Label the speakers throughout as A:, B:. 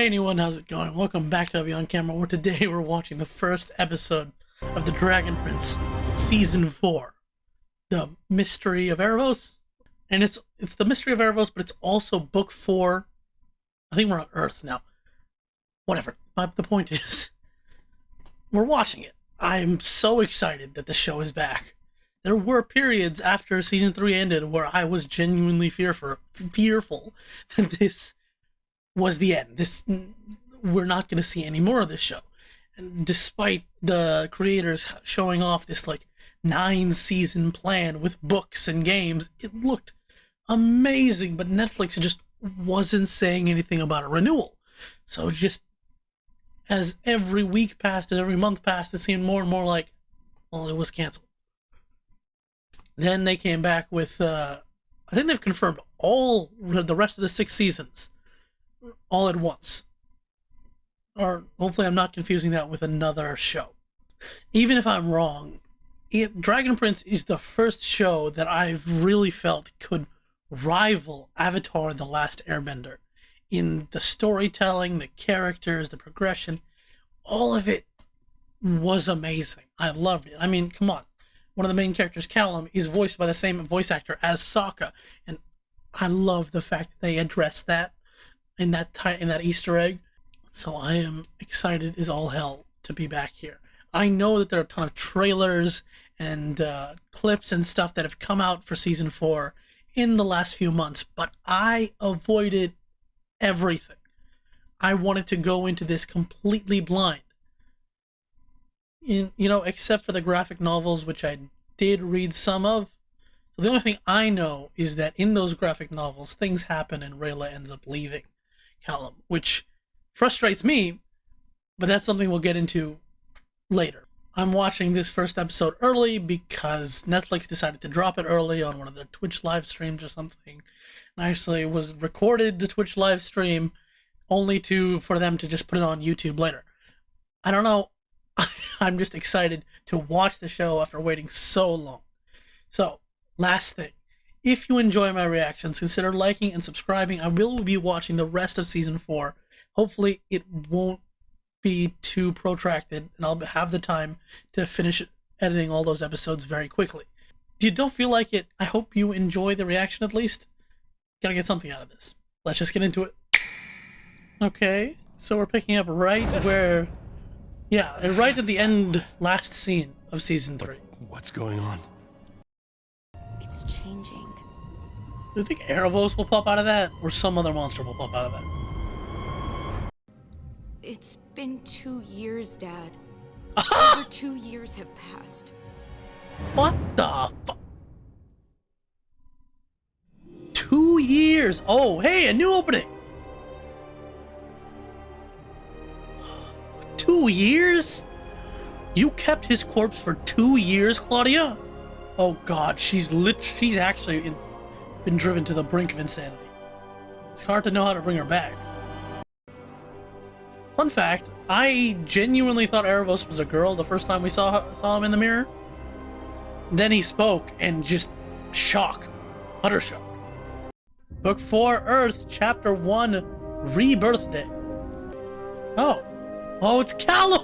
A: Hey anyone, how's it going? Welcome back to Abhi on Camera, where today we're watching the first episode of The Dragon Prince, Season 4. The Mystery of Erebos. And it's the Mystery of Erebos, but it's also Book 4. I think we're on Earth now. Whatever. The point is, we're watching it. I'm so excited that the show is back. There were periods after Season 3 ended where I was genuinely fearful that this was the end. We're not going to see any more of this show. And despite the creators showing off this like 9-season plan with books and games, it looked amazing, but Netflix just wasn't saying anything about a renewal. So just as every week passed, as every month passed, it seemed more and more like, well, it was canceled. Then they came back with, I think they've confirmed all the rest of the 6 seasons all at once. Or hopefully I'm not confusing that with another show. Even if I'm wrong, Dragon Prince is the first show that I've really felt could rival Avatar: The Last Airbender. In the storytelling, the characters, the progression, all of it was amazing. I loved it. I mean, come on. One of the main characters, Callum, is voiced by the same voice actor as Sokka, and I love the fact that they addressed that in that Easter egg. So I am excited as all hell to be back here. I know that there are a ton of trailers and clips and stuff that have come out for Season 4 in the last few months, but I avoided everything. I wanted to go into this completely blind. Except for the graphic novels, which I did read some of. So the only thing I know is that in those graphic novels, things happen and Rayla ends up leaving Callum, which frustrates me, but that's something we'll get into later. I'm watching this first episode early because Netflix decided to drop it early on one of their Twitch live streams or something. And I actually recorded the Twitch live stream only for them to just put it on YouTube later. I don't know. I'm just excited to watch the show after waiting so long. So, last thing. If you enjoy my reactions, consider liking and subscribing. I will be watching the rest of Season 4. Hopefully, it won't be too protracted, and I'll have the time to finish editing all those episodes very quickly. If you don't feel like it, I hope you enjoy the reaction at least. Gotta get something out of this. Let's just get into it. Okay, so we're picking up right where... Yeah, right at the end, last scene of Season 3.
B: What's going on?
C: It's changing.
A: Do you think Erebos will pop out of that, or some other monster will pop out of that?
C: It's been 2 years, Dad. Over 2 years have passed.
A: What the fuck? 2 years! Oh, hey, a new opening! 2 years? You kept his corpse for 2 years, Claudia? Oh god, she's actually been driven to the brink of insanity. It's hard to know how to bring her back. Fun fact, I genuinely thought Erebos was a girl the first time we saw him in the mirror. Then he spoke, and just shock. Utter shock. Book 4, Earth, Chapter 1, Rebirthday. Oh, it's Callum!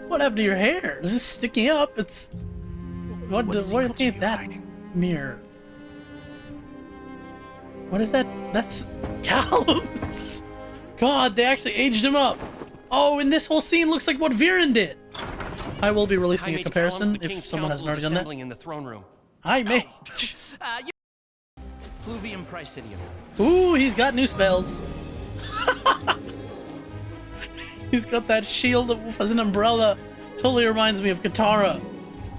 A: What happened to your hair? Is this sticking up? What are you looking at that mirror? What is that? That's Callum! God, they actually aged him up! Oh, and this whole scene looks like what Viren did! I will be releasing a comparison if someone hasn't already done that.
B: In the throne room.
A: Hi, mate!
B: Pluvium Praesidium.
A: Ooh, he's got new spells! He's got that shield as an umbrella. Totally reminds me of Katara.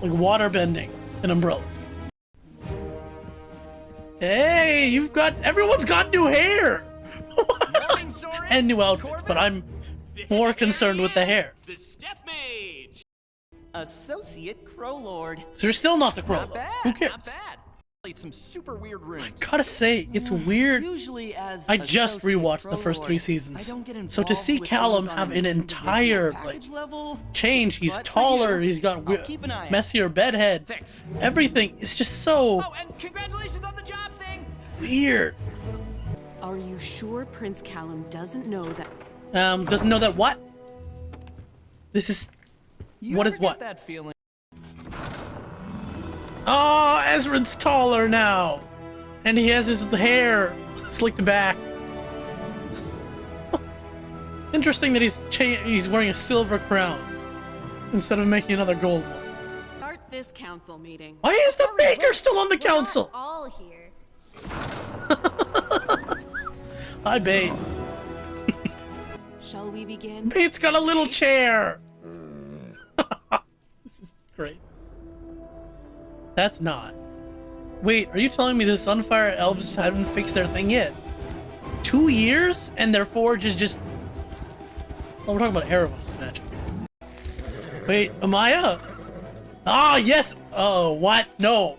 A: Like water bending an umbrella. Hey, everyone's got new hair! And new outfits, but I'm more concerned with the hair.
D: The Step Mage.
E: Associate Crow Lord.
A: So you're still not the Crow. Who cares?
D: Not bad. Played some super weird runes.
A: Gotta say, it's weird.
E: Usually as
A: I just rewatched the first 3 seasons. So to see Callum have an entire change, he's taller, he's got messier bedhead.
D: Thanks.
A: Everything is just so
D: Oh, and congratulations on the job thing.
A: weird.
F: Are you sure Prince Callum doesn't know that?
A: Doesn't know that what? This is...
D: You
A: what
D: ever
A: is what?
D: Get that feeling?
A: Oh, Ezra's taller now! And he has his hair slicked back. Interesting that he's wearing a silver crown instead of making another gold one.
F: Start this council meeting.
A: Why is the baker still on the council?
C: All here.
A: Hi, Bait.
F: Shall we begin?
A: Bait's got a little chair. This is great. That's not. Wait, are you telling me the Sunfire Elves haven't fixed their thing yet? 2 years? And their forge is just... Oh, we're talking about Erebos magic. Wait, Amaya? Ah, yes! Oh, what? No.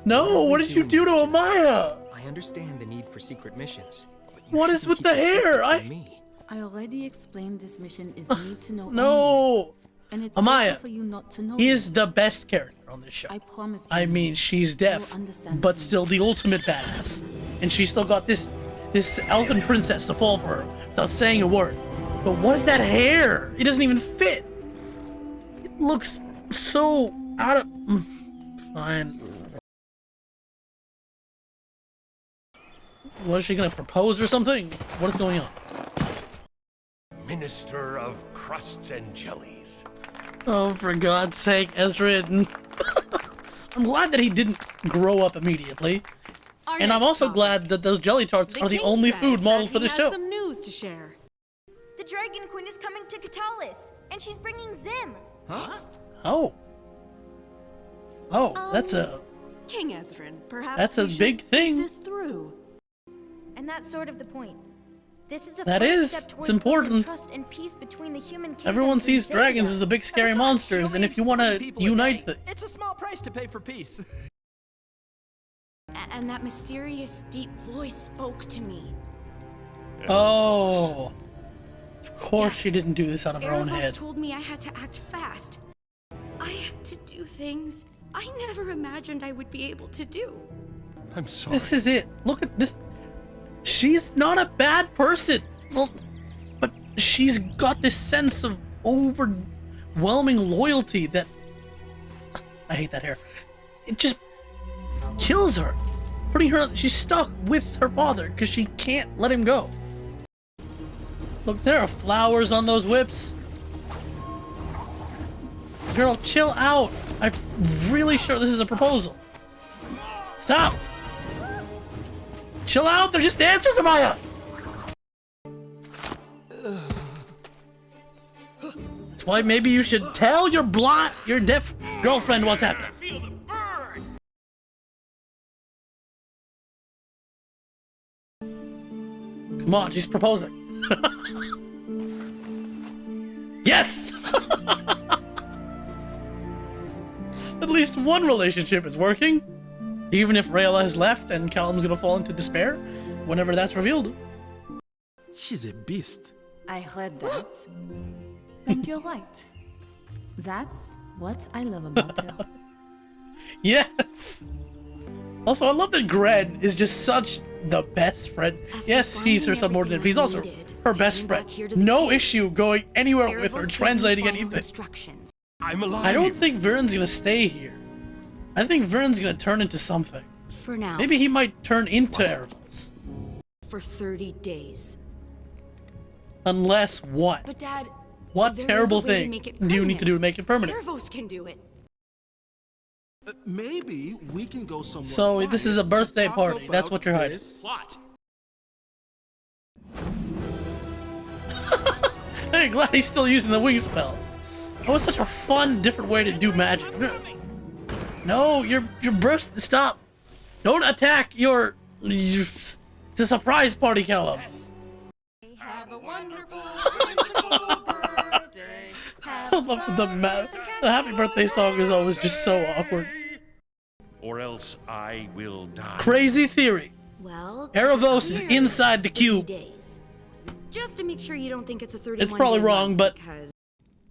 A: No, what did you do to Amaya?
G: I understand the need for secret missions. But
A: What is with the hair?
H: I already explained this mission is need to know.
A: No.
H: And it's
A: Amaya
H: safer for you not to know.
A: is the best character on this show.
H: I promise you.
A: I mean, she's deaf,
H: understand
A: but
H: me.
A: still the ultimate badass. And she's still got this elfin princess to fall for her without saying a word. But what is that hair? It doesn't even fit. It looks so out of... Fine. Was she gonna propose or something? What is going on?
B: Minister of crusts and jellies.
A: Oh, for God's sake, Ezra. I'm glad that he didn't grow up immediately. And I'm also glad that those jelly tarts are the only food modeled for the show.
F: Some news to share.
C: The Dragon Queen is coming to Katalis, and she's bringing Zim.
A: Oh. Oh, that's a...
F: King Ezrin, perhaps
A: That's a
F: we should
A: big thing.
F: think this through.
C: And that's sort of the point. This is a
A: That
C: first
A: is.
C: step
A: It's
C: towards building
A: important.
C: trust and peace between the human kingdoms
A: Everyone
C: and
A: sees dragons
C: Xenia.
A: as the big scary monsters, and if you want to
D: People a
A: unite
D: day.
A: the...
D: It's a small price to pay for peace.
C: And that mysterious deep voice spoke to me.
A: Oh. Of course
C: Yes.
A: she didn't do this out of her own
C: Erebos
A: head.
C: told me I had to act fast. I had to do things I never imagined I would be able to do.
B: I'm sorry.
A: This is it. Look at this. She's not a bad person. Well, but she's got this sense of overwhelming loyalty that... I hate that hair. It just kills her. Putting her... She's stuck with her father because she can't let him go. Look, there are flowers on those whips. Girl, chill out. I'm really sure this is a proposal. Stop. Chill out, they're just dancers, Amaya! That's why maybe you should tell your deaf girlfriend what's happening. Come on, she's proposing. Yes! At least one relationship is working. Even if Rayla has left and Callum's gonna fall into despair whenever that's revealed.
I: She's a beast.
H: I heard that. And you're right. That's what I love about her.
A: Yes! Also, I love that Gren is just such the best friend. Yes, he's her subordinate, but he's also her best friend. No issue going anywhere with her, translating anything.
B: I'm alive.
A: I don't think Viren's gonna stay here. I think Viren's gonna turn into something.
C: For now.
A: Maybe he might turn into Erebos.
C: For 30 days.
A: Unless what?
C: But Dad,
A: What
C: there is
A: terrible
C: a way to
A: thing
C: make it
A: do you need to do to make it permanent?
C: Erebos can do it.
I: Maybe we can go somewhere.
A: So this is a
I: quiet to
A: birthday
I: talk
A: party. That's
I: about
A: what you're hiding.
I: this.
D: What?
A: Hey, glad he's still using the wing spell. That was such a fun, different way to do magic. No, your birth. Stop! Don't attack your. It's a surprise party, Callum.
F: Have a wonderful, wonderful birthday.
A: The happy birthday song is always just so awkward.
B: Or else I will die.
A: Crazy theory.
C: Well,
A: Erebos is inside the
C: 30
A: cube.
C: days. Just to make sure you don't think it's a 31
A: It's probably
C: day
A: wrong,
C: month,
A: but
C: because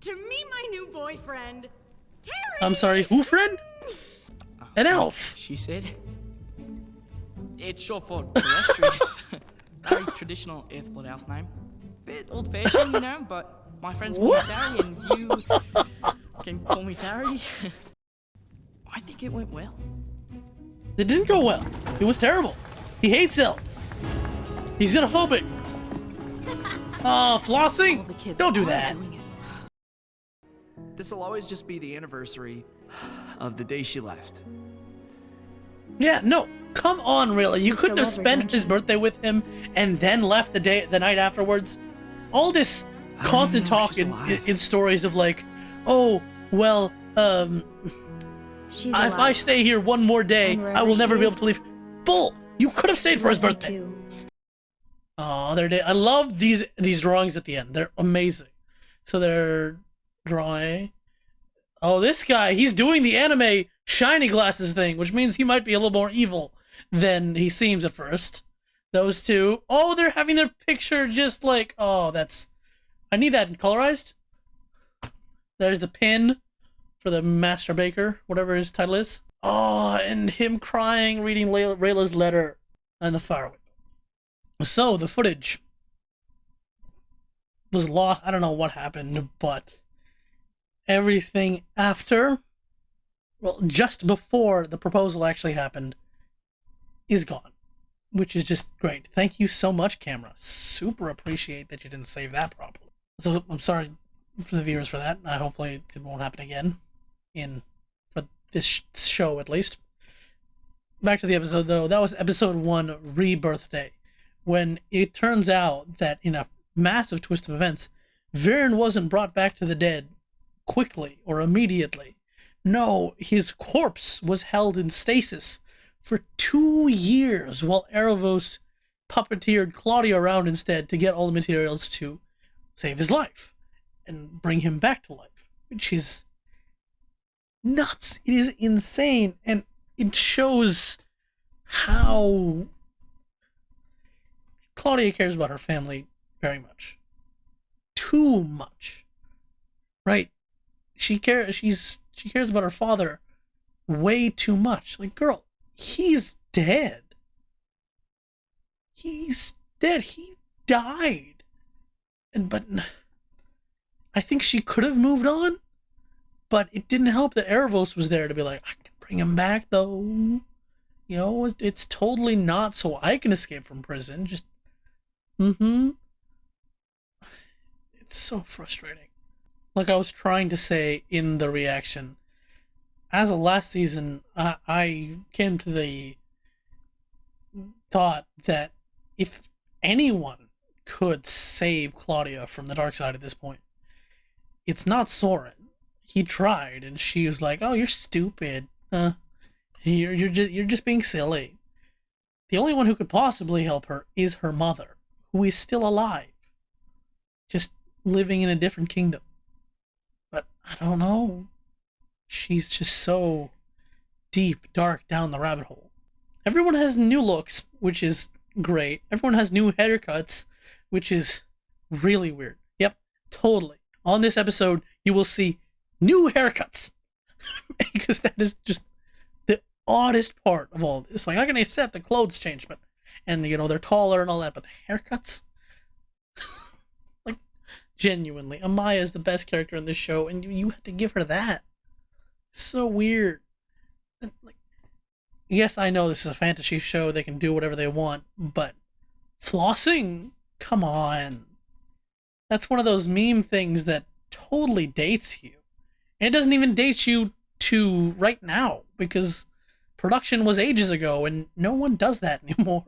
C: to meet my new boyfriend, Terry.
A: I'm sorry. Who friend? An elf.
G: She said,
J: It's short for terrestrials. Very traditional Earth Blood Elf name. Bit old-fashioned, you know, but my friends call me Terry, and you can call me Terry. I think it went well.
A: It didn't go well. It was terrible. He hates elves. He's xenophobic. Flossing? Don't do that.
D: This'll always just be the anniversary of the day she left.
A: Yeah, no. Come on, Rayla. You couldn't have spent his birthday with him and then left the night afterwards. All this constant talk in stories of like, oh, well, if I stay here one more day, I will never be able to leave. Bull! You could have stayed for his birthday. Oh, I love these drawings at the end. They're amazing. So they're drawing. Oh, this guy, he's doing the anime shiny glasses thing, which means he might be a little more evil than he seems at first. Those two. Oh, they're having their picture just like, oh, I need that colorized. There's the pin for the Master Baker, whatever his title is. Oh, and him crying, reading Rayla's letter on the fire window. So, the footage was lost. I don't know what happened, but everything after, well, just before the proposal actually happened, is gone, which is just great. Thank you so much, camera. Super appreciate that you didn't save that properly. So, I'm sorry for the viewers for that. Hopefully it won't happen again, for this show at least. Back to the episode, though. That was episode 1, Rebirthday, when it turns out that in a massive twist of events, Viren wasn't brought back to the dead quickly or immediately. No, his corpse was held in stasis for 2 years while Erebos puppeteered Claudia around instead to get all the materials to save his life and bring him back to life, which is nuts. It is insane, and it shows how Claudia cares about her family very much. Too much. Right? She cares about her father way too much. Like, girl, he's dead. He's dead. He died. But I think she could have moved on, but it didn't help that Erebos was there to be like, I can bring him back though. You know, it's totally not so I can escape from prison. Just, It's so frustrating. Like I was trying to say in the reaction, as of last season, I came to the thought that if anyone could save Claudia from the dark side at this point, it's not Soren. He tried, and she was like, "Oh, you're stupid. You're just being silly." The only one who could possibly help her is her mother, who is still alive, just living in a different kingdom. But I don't know. She's just so deep, dark down the rabbit hole. Everyone has new looks, which is great. Everyone has new haircuts, which is really weird. Yep, totally. On this episode, you will see new haircuts. Because that is just the oddest part of all this. Like, I can accept the clothes change, but, and, you know, they're taller and all that, but the haircuts? Like, genuinely, Amaya is the best character in this show, and you had to give her that. It's so weird. And, like, yes, I know this is a fantasy show, they can do whatever they want, but flossing? Come on. That's one of those meme things that totally dates you. And it doesn't even date you to right now, because production was ages ago, and no one does that anymore.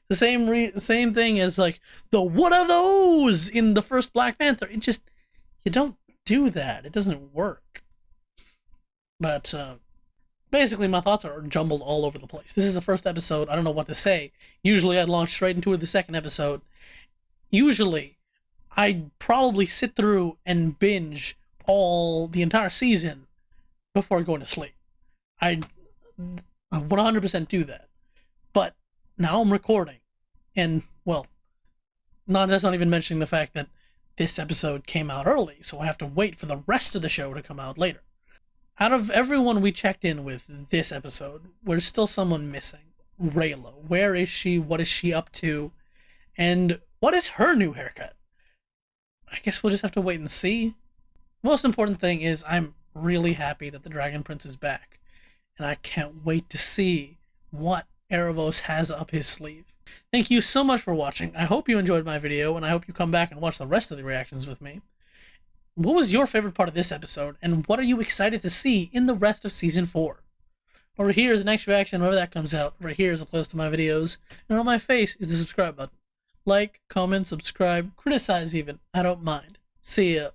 A: The same thing as, like, the what are those in the first Black Panther. It just, you don't do that. It doesn't work. But, basically, my thoughts are jumbled all over the place. This is the first episode. I don't know what to say. Usually, I'd launch straight into the second episode. Usually, I'd probably sit through and binge the entire season before going to sleep. I'd 100% do that. But now I'm recording. And, well, that's not even mentioning the fact that this episode came out early, so I have to wait for the rest of the show to come out later. Out of everyone we checked in with this episode, there's still someone missing. Rayla. Where is she? What is she up to? And what is her new haircut? I guess we'll just have to wait and see. Most important thing is I'm really happy that the Dragon Prince is back. And I can't wait to see what Erebos has up his sleeve. Thank you so much for watching. I hope you enjoyed my video, and I hope you come back and watch the rest of the reactions with me. What was your favorite part of this episode, and what are you excited to see in the rest of Season 4? Over here is the next reaction, whenever that comes out. Right here is a playlist of my videos, and on my face is the subscribe button. Like, comment, subscribe, criticize even. I don't mind. See ya.